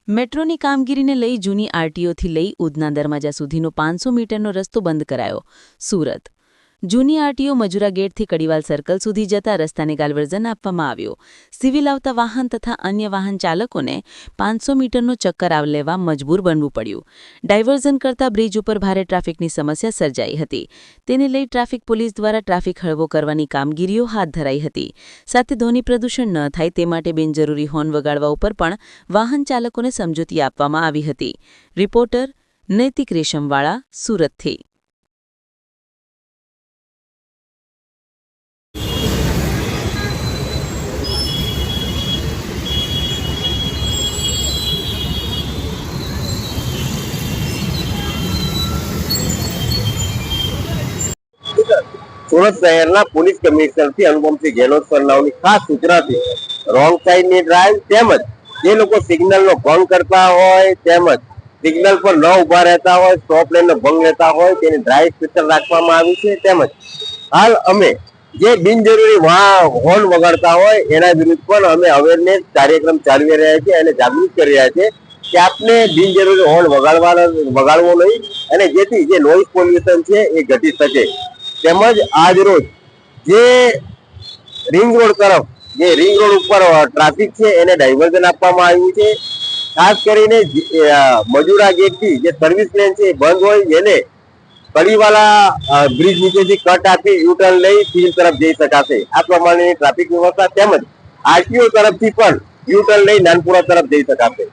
મેટ્રોની કામગીરીને લઈ જૂની આરટીઓથી લઈ ઉધના દરવાજા સુધીનો 500 મીટરનો રસ્તો બંધ કરાયો. સુરત જૂની આરટીઓ મજુરા ગેટથી કડીવાલ સર્કલ સુધી જતા રસ્તાને ગાલવર્ઝન આપવામાં આવ્યો. સિવિલ આવતા વાહન તથા અન્ય વાહન ચાલકોને 500 મીટરનો ચક્કર લેવા મજબૂર બનવું પડ્યું. ડાયવર્ઝન કરતા બ્રિજ ઉપર ભારે ટ્રાફિકની સમસ્યા સર્જાઈ હતી. તેને લઈ ટ્રાફિક પોલીસ દ્વારા ટ્રાફિક હળવો કરવાની કામગીરીઓ હાથ ધરાઈ હતી. સાથે ધ્વનિ પ્રદૂષણ ન થાય તે માટે બિનજરૂરી હોર્ન વગાડવા ઉપર પણ વાહન ચાલકોને સમજૂતી આપવામાં આવી હતી. રિપોર્ટર નૈતિક રેશમવાળા, સુરતથી. સુરત શહેરના પોલીસ કમિશનરથી અનુપમસિંહ ગેહલોત સરનાઓની ખાસ સૂચનાથી રોંગ સાઈડની ડ્રાઈવ તેમજ જે લોકો સિગ્નલનો ભંગ કરતા હોય તેમજ સિગ્નલ પર ન ઉભા રહેતા હોય, સ્ટોપ લાઈનનો ભંગ લેતા હોય તેની ડ્રાઈવ સ્પેશિયલ રાખવામાં આવી છે. તેમજ હાલ અમે જે બિનજરૂરી હોર્ન વગાડતા હોય એના વિરુદ્ધ પણ અમે અવેરનેસ કાર્યક્રમ ચાલવી રહ્યા છીએ અને જાગૃત કરી રહ્યા છીએ કે આપને બિનજરૂરી હોર્ન વગાડવો નહીં અને જેથી જે નોઇઝ પોલ્યુશન છે એ ઘટી શકે. તેમજ આજ રોજ જે રિંગ રોડ તરફ રિંગ રોડ ઉપર ટ્રાફિક છે એને ડાયવર્ઝન આપવામાં આવ્યું છે. ખાસ કરીને મજુરા ગેટથી જે સર્વિસ લેન છે એ બંધ હોય એને કડીવાલા બ્રિજ નીચેથી કટ આપી યુટર્ન લઈ સિવિલ તરફ જઈ શકાશે. આ પ્રમાણેની ટ્રાફિક વ્યવસ્થા તેમજ આરટીઓ તરફથી પણ યુટર્ન લઈ નાનપુરા તરફ જઈ શકાશે.